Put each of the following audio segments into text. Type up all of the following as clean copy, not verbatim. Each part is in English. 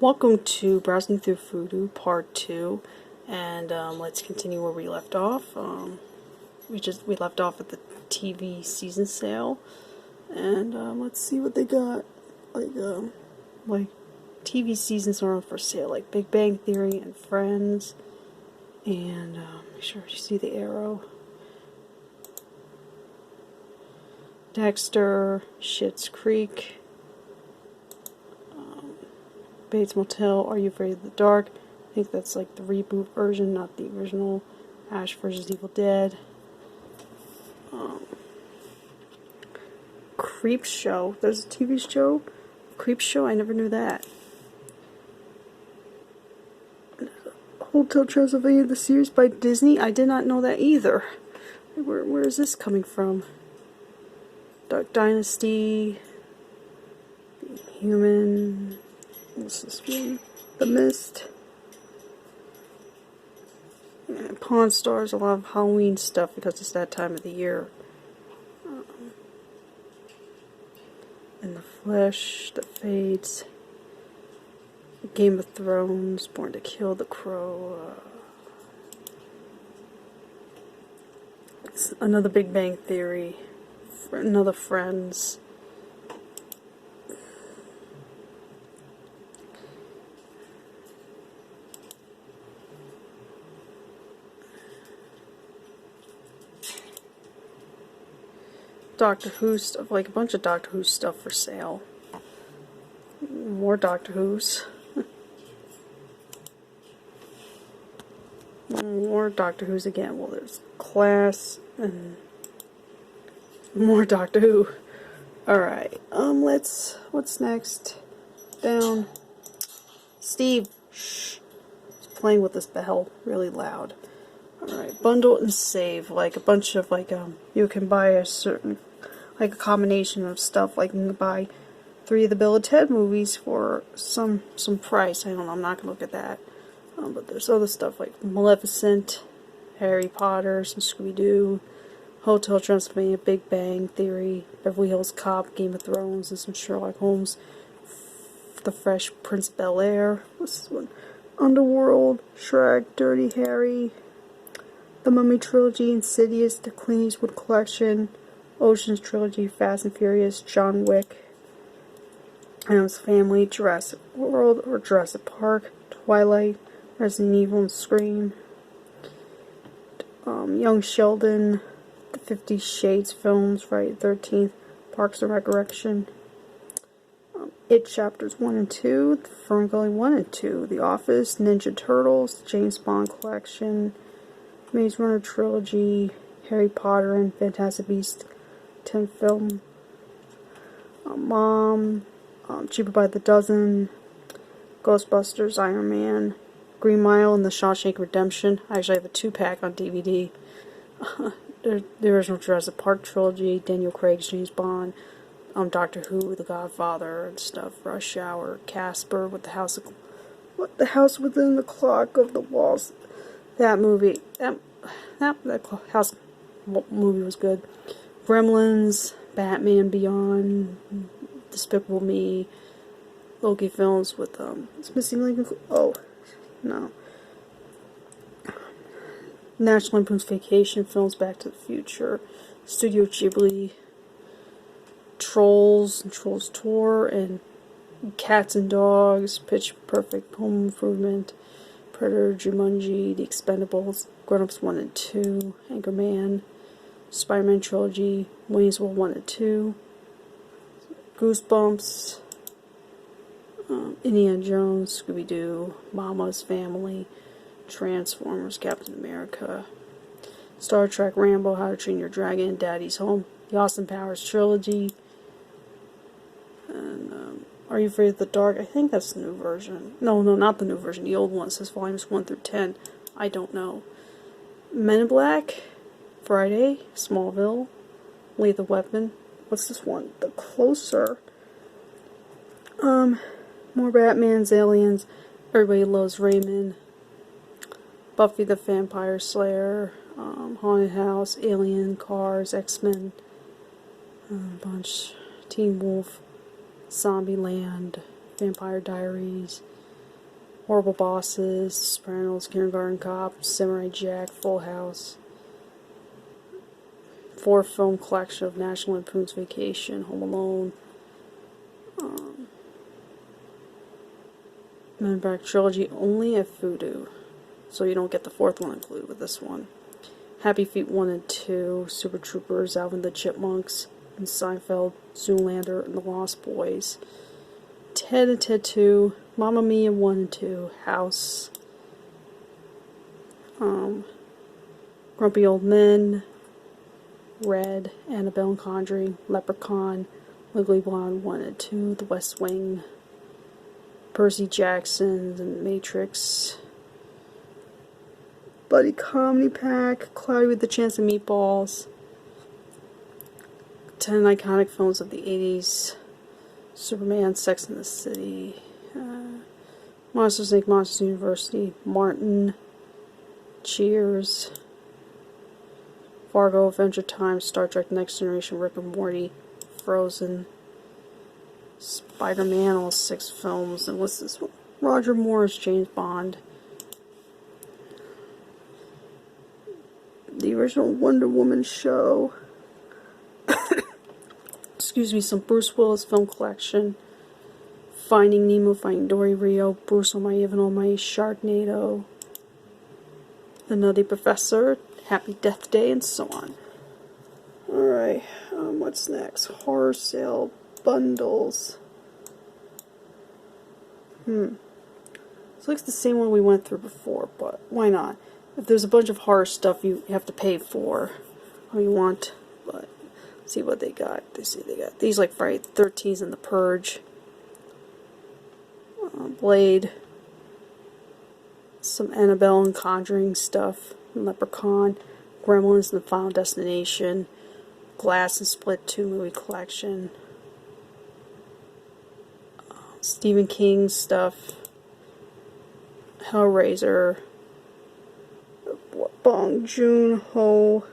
Welcome to Browsing Through Vudu Part 2, and let's continue where we left off. We left off at the TV season sale, and let's see what they got. Like TV seasons are on for sale, like Big Bang Theory and Friends, and make sure you see the arrow. Dexter, Schitt's Creek, Bates Motel, Are You Afraid of the Dark? I think that's like the reboot version, not the original. Ash vs. Evil Dead. Creep Show. There's a TV show? Creep Show? I never knew that. Hotel Transylvania, the series by Disney? I did not know that either. Where is this coming from? Duck Dynasty. Human. What's this one? The Mist. Yeah, Pawn Stars, a lot of Halloween stuff because it's that time of the year. In the Flesh, The Fades, Game of Thrones, Born to Kill, The Crow, another Big Bang Theory, another Friends. Doctor Who stuff, like a bunch of Doctor Who stuff for sale. More Doctor Who's. More Doctor Who's again. Well, there's Class and more Doctor Who. Alright, what's next? Down. Steve, shh. He's playing with this bell really loud. Alright, bundle and save, like a bunch of, you can buy a certain, like a combination of stuff, like you can buy 3 of the Bill and Ted movies for some price. I don't know, I'm not going to look at that. But there's other stuff like Maleficent, Harry Potter, some Scooby-Doo, Hotel Transylvania, Big Bang Theory, Beverly Hills Cop, Game of Thrones, and some Sherlock Holmes, The Fresh Prince of Bel-Air, what's this one? Underworld, Shrek, Dirty Harry, The Mummy Trilogy, Insidious, The Clint Eastwood Collection, Ocean's Trilogy, Fast and Furious, John Wick, Addams Family, Jurassic World or Jurassic Park, Twilight, Resident Evil and Scream, Young Sheldon, The 50 Shades films, Friday the 13th, Parks and Recreation, It Chapters 1 and 2, The Ferngully 1 and 2, The Office, Ninja Turtles, James Bond Collection, Maze Runner Trilogy, Harry Potter and Fantastic Beasts 10 film, Mom, Cheaper by the Dozen, Ghostbusters, Iron Man, Green Mile, and The Shawshank Redemption. I actually have a 2-pack on DVD. The original Jurassic Park trilogy, Daniel Craig's James Bond, Doctor Who, The Godfather, and stuff. Rush Hour, Casper, The House Within the Clock of the Walls. That movie, that house movie was good. Gremlins, Batman Beyond, Despicable Me, Loki films with it's Missing Link. Oh no, National Lampoon's Vacation films, Back to the Future, Studio Ghibli, Trolls and Trolls Tour, and Cats and Dogs, Pitch Perfect, Home Improvement, Predator, Jumanji, The Expendables, Grown Ups 1 and 2, Anchorman, Spider-Man Trilogy, Wayne's World 1 and 2, Goosebumps, Indiana Jones, Scooby-Doo, Mama's Family, Transformers, Captain America, Star Trek, Rambo, How to Train Your Dragon, Daddy's Home, the Austin Powers Trilogy, and Are You Afraid of the Dark? I think that's the new version. No, not the new version, the old one. It says volumes 1 through 10. I don't know. Men in Black, Friday, Smallville, Lethal Weapon. What's this one? The Closer. More Batman's, Aliens, Everybody Loves Raymond, Buffy the Vampire Slayer, Haunted House, Alien, Cars, X-Men, a bunch, Teen Wolf, Zombieland, Vampire Diaries, Horrible Bosses, Sopranos, Kindergarten Cop, Samurai Jack, Full House. 4-film collection of National Lampoon's Vacation, Home Alone. Men in Black trilogy only at Vudu, so you don't get the 4th one included with this one. Happy Feet 1 and 2, Super Troopers, Alvin the Chipmunks, and Seinfeld, Zoolander, and The Lost Boys. Ted and Ted 2, Mamma Mia 1 and 2, House. Grumpy Old Men, Red, Annabelle and Conjuring, Leprechaun, Legally Blonde 1 and 2, The West Wing, Percy Jackson, The Matrix, Buddy Comedy Pack, Cloudy with a Chance of Meatballs, 10 iconic films of the 80s, Superman, Sex and the City, Monsters Inc., Monsters University, Martin, Cheers, Fargo, Adventure Time, Star Trek Next Generation, Rick and Morty, Frozen, Spider-Man, all 6 films, and what's this one? Roger Moore's James Bond. The original Wonder Woman show. Excuse me, some Bruce Willis film collection. Finding Nemo, Finding Dory, Rio, Bruce Almighty, Evan Almighty, Sharknado, The Nutty Professor, Happy Death Day, and so on. Alright, what's next? Horror sale bundles. This looks the same one we went through before, but why not? If there's a bunch of horror stuff you have to pay for, or you want, but see what they got. They see they got these like Friday the 13th and The Purge, Blade, some Annabelle and Conjuring stuff, Leprechaun, Gremlins and The Final Destination, Glass and Split 2 movie collection, Stephen King stuff, Hellraiser, Bong Joon-ho,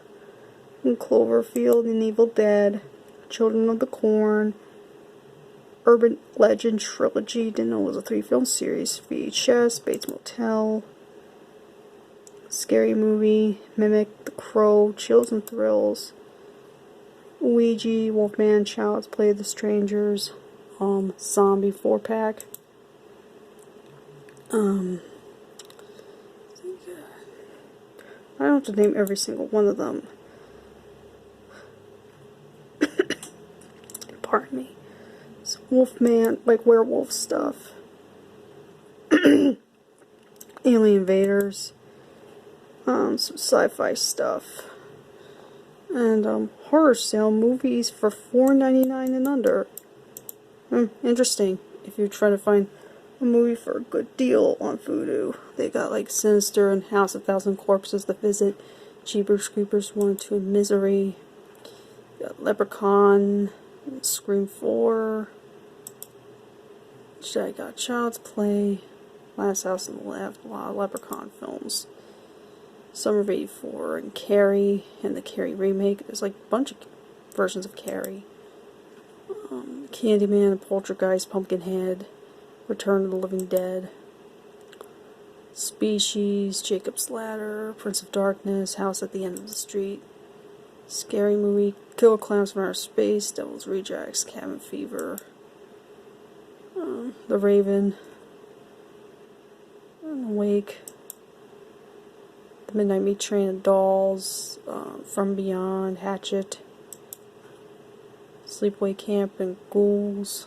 and Cloverfield and Evil Dead, Children of the Corn, Urban Legend Trilogy, didn't know it was a 3-film series, VHS, Bates Motel, Scary Movie, Mimic, The Crow, Chills and Thrills, Ouija, Wolfman, Child's Play, The Strangers, Zombie 4-pack, I don't have to name every single one of them. Pardon me. It's Wolfman, like werewolf stuff. Alien Invaders. Some sci-fi stuff. And horror sale movies for $4.99 and under. Interesting. If you're trying to find a movie for a good deal on Vudu. They got like Sinister and House of Thousand Corpses, The Visit, Jeepers Creepers 1 and 2, Misery. You got Leprechaun, Scream 4. I got Child's Play, Last House on the Left, a lot of Leprechaun films. Summer of '84 and Carrie and the Carrie remake. There's like a bunch of versions of Carrie. Candyman, Poltergeist, Pumpkinhead, Return of the Living Dead, Species, Jacob's Ladder, Prince of Darkness, House at the End of the Street, Scary Movie, Killer Clowns from Outer Space, Devil's Rejects, Cabin Fever, The Raven, Awake, The Midnight Meat Train and Dolls, From Beyond, Hatchet, Sleepaway Camp and Ghouls,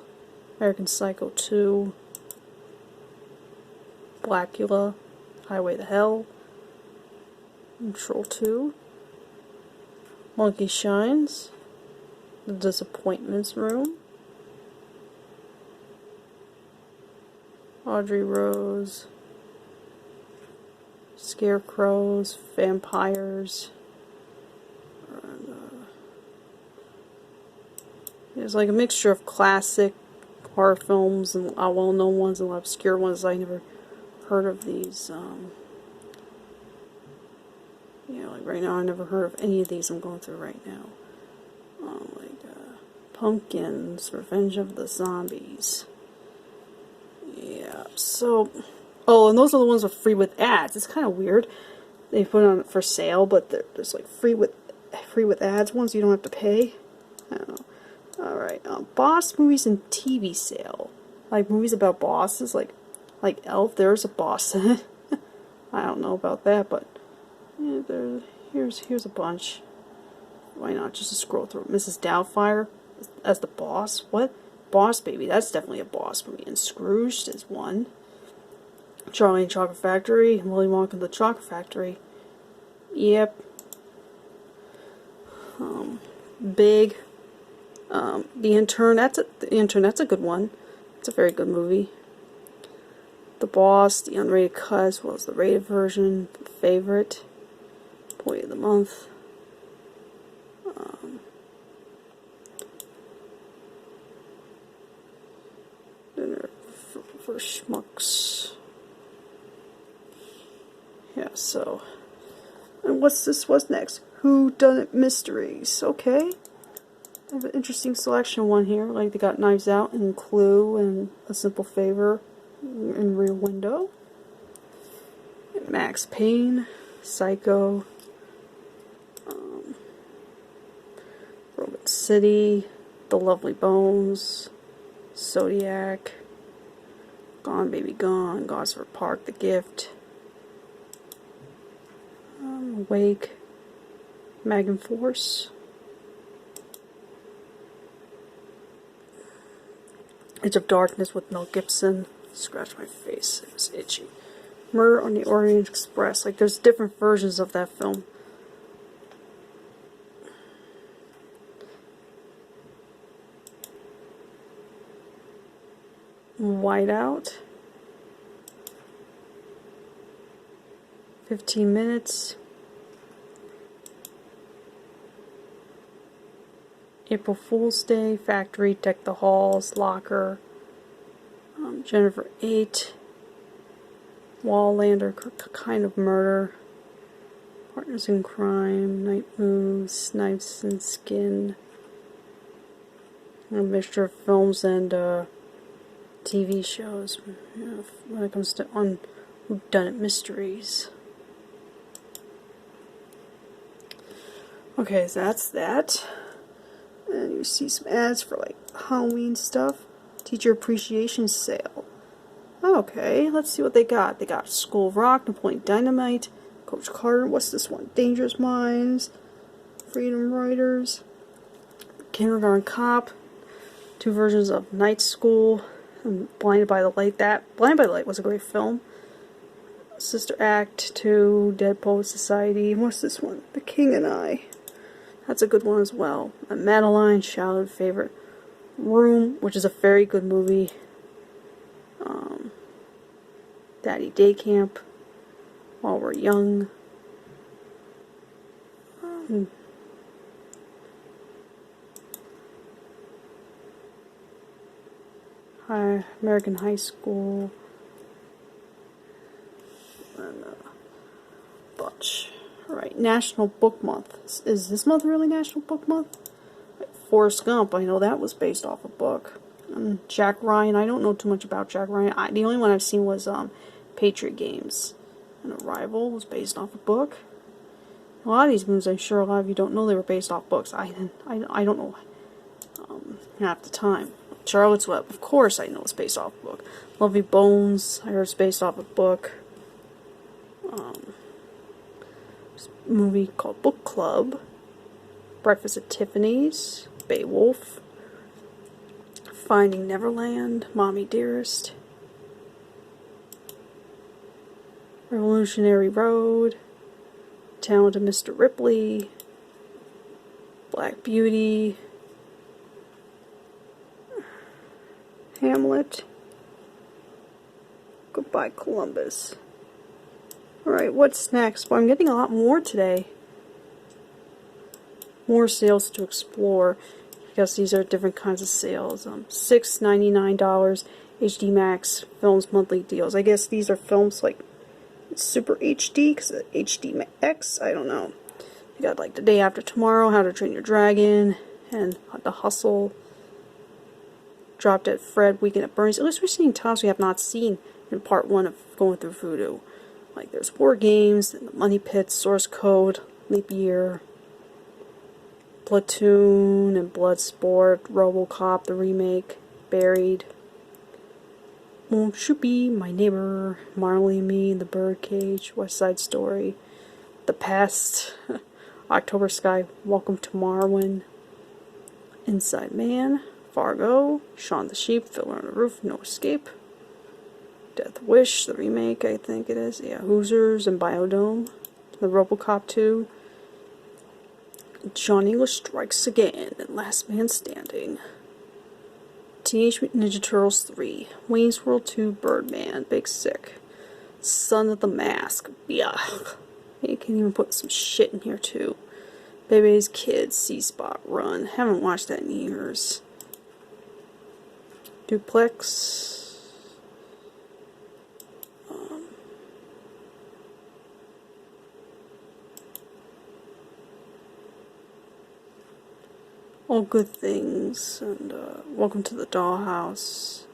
American Psycho 2, Blackula, Highway to Hell, Control 2, Monkey Shines, The Disappointments Room, Audrey Rose, Scarecrows, Vampires, and, there's like a mixture of classic horror films and well-known ones and obscure ones. I never heard of these. Like right now I never heard of any of these I'm going through right now. Pumpkins, Revenge of the Zombies. Yeah, so Oh, and those are the ones with free with ads. It's kind of weird. They put it on for sale, but there's like free with ads ones you don't have to pay. I don't know. All right, Boss movies and TV sale. Like movies about bosses, like Elf. There's a boss in it. I don't know about that, but yeah, here's a bunch. Why not just to scroll through? Mrs. Doubtfire as the boss. What? Boss Baby. That's definitely a boss movie. And Scrooged is one. Charlie and Chocolate Factory. Willy Wonka and the Chocolate Factory. Yep. Big. The Intern. That's a good one. It's a very good movie. The Boss. The unrated cut as well as the rated version. The Favorite. Boy of the Month. Dinner for Schmucks. Yeah, so. And what's next? Whodunit Mysteries. Okay. I have an interesting selection one here. Like they got Knives Out and Clue and A Simple Favor and Rear Window. Max Payne, Psycho, Robot City, The Lovely Bones, Zodiac, Gone Baby Gone, Gosford Park, The Gift, Awake, Megan Force, Edge of Darkness with Mel Gibson. Scratch my face, it was itchy. Murder on the Orient Express. Like there's different versions of that film. Whiteout. 15 Minutes. April Fool's Day, Factory, Deck the Halls, Locker, Jennifer 8, Wallander, Kind of Murder, Partners in Crime, Night Moves, Knives and Skin, a mixture of films and TV shows, when it comes to Whodunit Mysteries. Okay, so that's that. And you see some ads for like Halloween stuff. Teacher Appreciation Sale. Okay, let's see what they got. They got School of Rock, Napoleon Dynamite, Coach Carter. What's this one? Dangerous Minds, Freedom Riders, Kindergarten Cop, 2 versions of Night School, and Blinded by the Light. Blinded by the Light was a great film. Sister Act 2, Dead Poet Society. What's this one? The King and I. That's a good one as well. A Madeline, childhood favorite. Room, which is a very good movie. Daddy Day Camp. While We're Young. American High School. And bunch. Alright, National Book Month. Is this month really National Book Month? Forrest Gump, I know that was based off a book. Jack Ryan, I don't know too much about Jack Ryan. The only one I've seen was Patriot Games. And Arrival was based off a book. A lot of these movies, I'm sure a lot of you don't know they were based off books. I don't know half the time. Charlotte's Web, of course I know it's based off a book. Lovely Bones, I heard it's based off a book. Movie called Book Club. Breakfast at Tiffany's, Beowulf, Finding Neverland, Mommy Dearest, Revolutionary Road, Talented Mr. Ripley, Black Beauty, Hamlet, Goodbye Columbus. Alright, what's next? Well, I'm getting a lot more today. More sales to explore. Because these are different kinds of sales. $6.99 HD Max Films monthly deals. I guess these are films like Super HD, because HD X, I don't know. You got like The Day After Tomorrow, How to Train Your Dragon, and The Hustle, Drop Dead Fred, Weekend at Bernie's. At least we're seeing titles we have not seen in part 1 of going through Vudu. Like there's War Games, the Money Pit, Source Code, Leap Year, Platoon and Bloodsport, RoboCop, the remake, Buried, Won't You Be My Neighbor, Marley and Me, The Birdcage, West Side Story, The Pest, October Sky, Welcome to Marwin, Inside Man, Fargo, Shaun the Sheep, Fiddler on the Roof, No Escape, Death Wish, the remake, I think it is, yeah, Hoosiers and Biodome, the RoboCop 2, John English Strikes Again, and Last Man Standing, Teenage Mutant Ninja Turtles 3, Wayne's World 2, Birdman, Big Sick, Son of the Mask, yuck, you can even put some shit in here too, Baby's Kids, C-Spot, Run, haven't watched that in years, Duplex, All Good Things, and Welcome to the Dollhouse,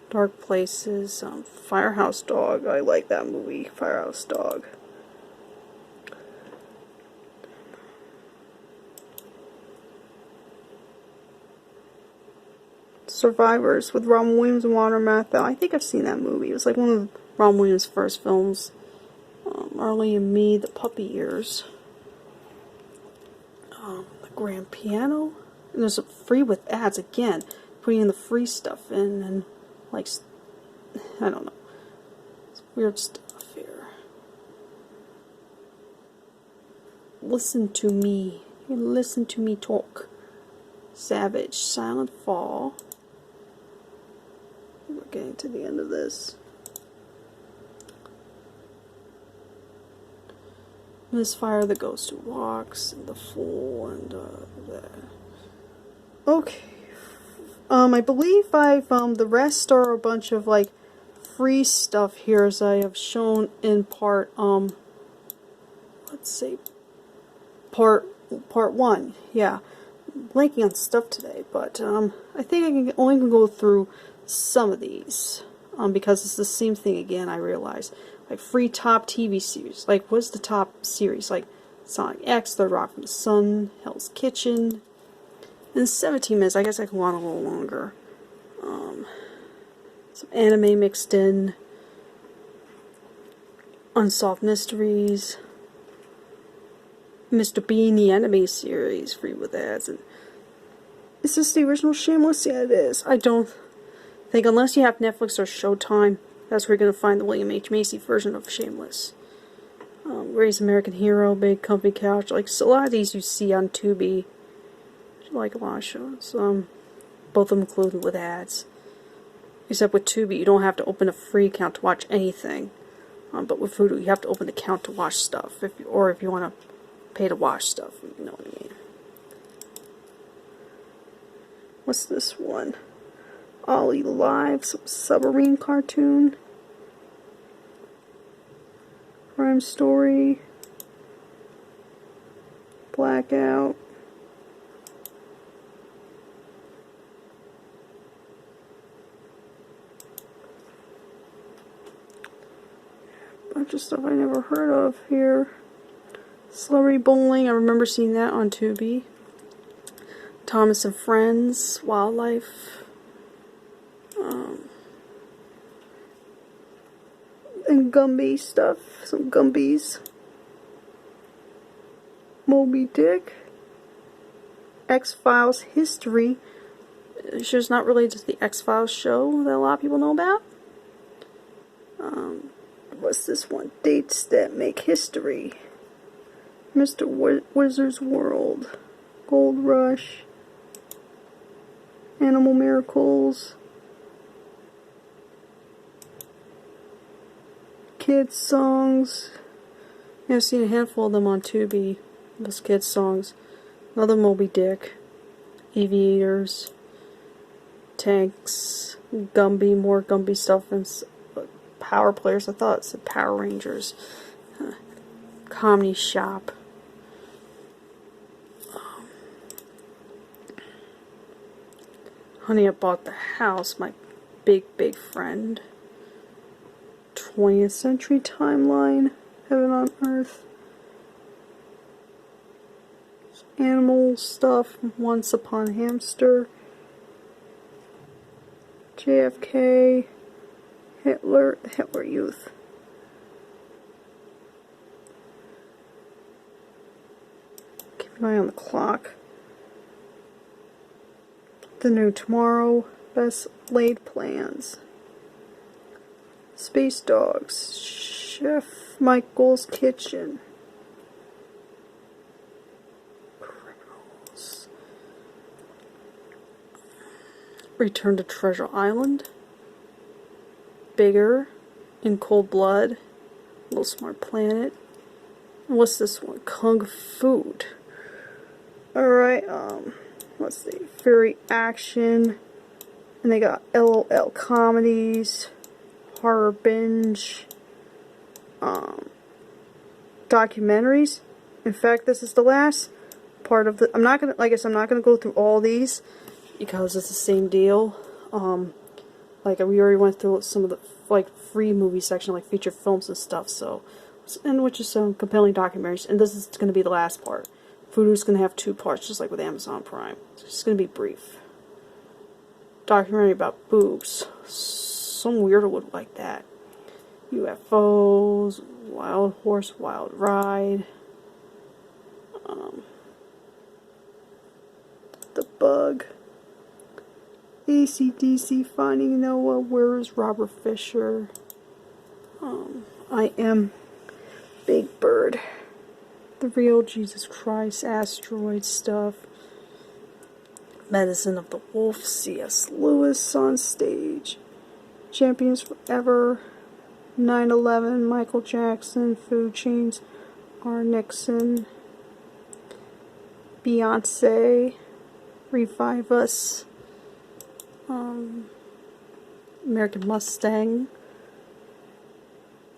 Dark Places, Firehouse Dog, I like that movie, Firehouse Dog. Survivors with Robin Williams and Walter Matthau. I think I've seen that movie. It was like one of Robin Williams' first films. Marley and Me, The Puppy Years. The Grand Piano. And there's a free with ads again. Putting in the free stuff in and like, I don't know. It's weird stuff here. Listen to Me. Listen to Me Talk. Savage, Silent Fall. We're getting to the end of this. Misfire, The Ghost Who Walks, and The Fool, and okay. I believe I've the rest are a bunch of like free stuff here, as I have shown in part let's say part 1. Yeah, I'm blanking on stuff today, but I think I can only go through some of these because it's the same thing again. I realize. Like free top TV series. Like what's the top series? Like Sonic X, Third Rock from the Sun, Hell's Kitchen. And 17 minutes. I guess I can go on a little longer. Some anime mixed in. Unsolved Mysteries. Mr. Bean, the anime series, free with ads. And is this the original Shameless? Yeah, it is. I don't think, unless you have Netflix or Showtime, that's where you're going to find the William H. Macy version of Shameless. Ray's American Hero, Big Company Couch. Like, so a lot of these you see on Tubi. Like a lot of shows. Both of them included with ads. Except with Tubi, you don't have to open a free account to watch anything. But with Vudu, you have to open an account to watch stuff. Or if you want to pay to watch stuff. You know what I mean. What's this one? Ollie Live, some submarine cartoon. Crime Story. Blackout. Bunch of stuff I never heard of here. Celebrity Bowling, I remember seeing that on Tubi. Thomas and Friends, Wildlife. And Gumby stuff, some Gumbies. Moby Dick. X-Files History. It's just not related to the X-Files show that a lot of people know about. What's this one? Dates that make history. Mr. Wizard's World. Gold Rush. Animal Miracles. Kids songs. Yeah, I've seen a handful of them on Tubi. Those kids songs. Another Moby Dick. Aviators. Tanks. Gumby. More Gumby stuff. And Power Players. I thought it said Power Rangers. Comedy Shop. Honey, I Bought the House, my big friend. 20th Century Timeline, Heaven on Earth. Animal stuff, Once Upon a Hamster. JFK, Hitler Youth. Keep an eye on the clock. The New Tomorrow, Best Laid Plans. Space Dogs, Chef Michael's Kitchen. Criminals. Return to Treasure Island. Bigger, In Cold Blood, Little Smart Planet. And what's this one? Kung Fu. Alright, let's see. Fury Action. And they got LOL Comedies. Horror Binge. Documentaries. In fact, this is the last part of the... I'm not gonna go through all these because it's the same deal. Like we already went through some of the free movie section, like feature films and stuff. So, and which is some compelling documentaries. And this is going to be the last part. Vudu's going to have 2 parts, just like with Amazon Prime. So it's going to be brief. Documentary about boobs. Some weirdo would like that. UFOs, Wild Horse, Wild Ride. The Bug. AC/DC, Finding Noah, Where is Robert Fisher? I Am Big Bird. The Real Jesus Christ, Asteroid Stuff. Medicine of the Wolf, C.S. Lewis on Stage. Champions Forever, 9/11, Michael Jackson, Food Chains, R. Nixon, Beyonce, Revive Us, American Mustang,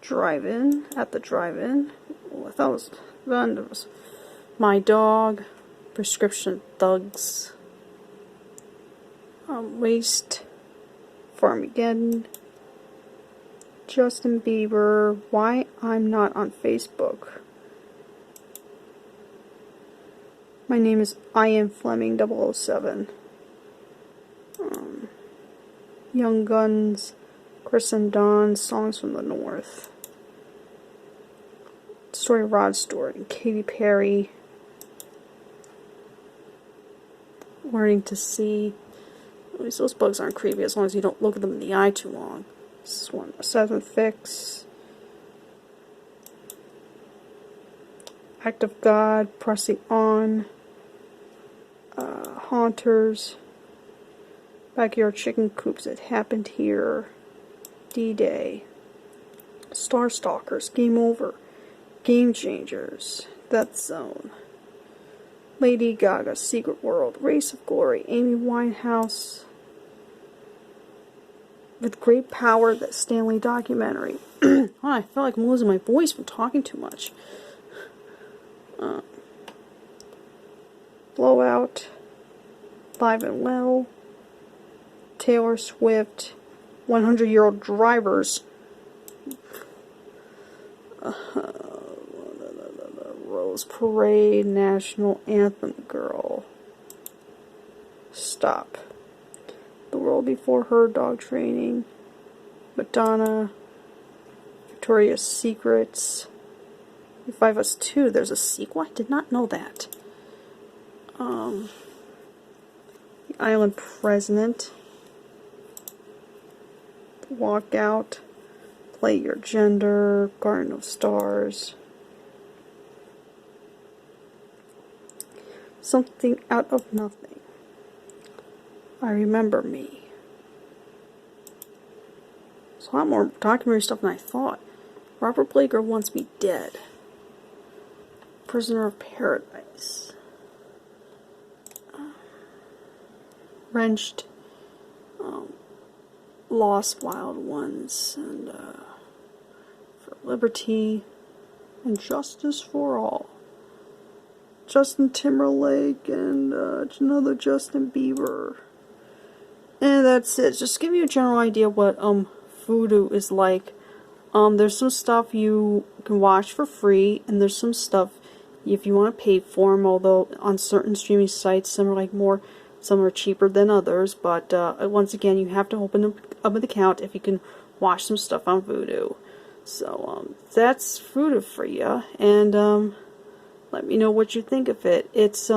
Drive-In, At the Drive-In. Oh, I thought it was fun. It was My Dog, Prescription Thugs, Waste, Farmageddon, Justin Bieber, Why I'm Not on Facebook. My name is I Am Fleming 007. Young Guns, Chris and Don, Songs from the North. Story Rod Stewart, Katy Perry. Learning to See. At least those bugs aren't creepy as long as you don't look at them in the eye too long. This is one. Seventh Fix. Act of God. Pressing On. Haunters. Backyard Chicken Coops. It Happened Here. D-Day. Star Stalkers. Game Over. Game Changers. Death Zone. Lady Gaga, Secret World, Race of Glory, Amy Winehouse, With Great Power, the Stanley documentary. Oh, I feel like I'm losing my voice from talking too much. Blowout, Live and Well, Taylor Swift, 100-Year-Old Drivers, Rose Parade, National Anthem Girl, Stop, The World Before Her, Dog Training, Madonna, Victoria's Secrets, Revive Us 2, there's a sequel? I did not know that. The Island President, Walkout, Play Your Gender, Garden of Stars, Something Out of Nothing, I Remember Me. It's a lot more documentary stuff than I thought. Robert Blaker Wants Me Dead, Prisoner of Paradise, Wrenched, Lost Wild Ones, and For Liberty, and Justice for All. Justin Timberlake and another Justin Bieber. And that's it. Just give you a general idea what Vudu is like. There's some stuff you can watch for free, and there's some stuff if you want to pay for them. Although on certain streaming sites, some are some are cheaper than others. But once again, you have to open up an account if you can watch some stuff on Vudu. So that's Vudu for you, and let me know what you think of it. It's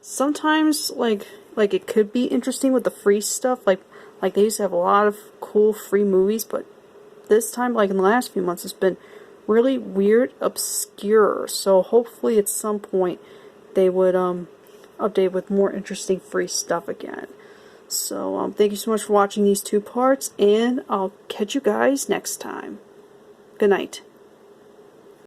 sometimes like it could be interesting with the free stuff. Like they used to have a lot of cool free movies, but this time, like in the last few months, it's been really weird, obscure. So hopefully at some point they would update with more interesting free stuff again. So thank you so much for watching these 2 parts, and I'll catch you guys next time. Good night.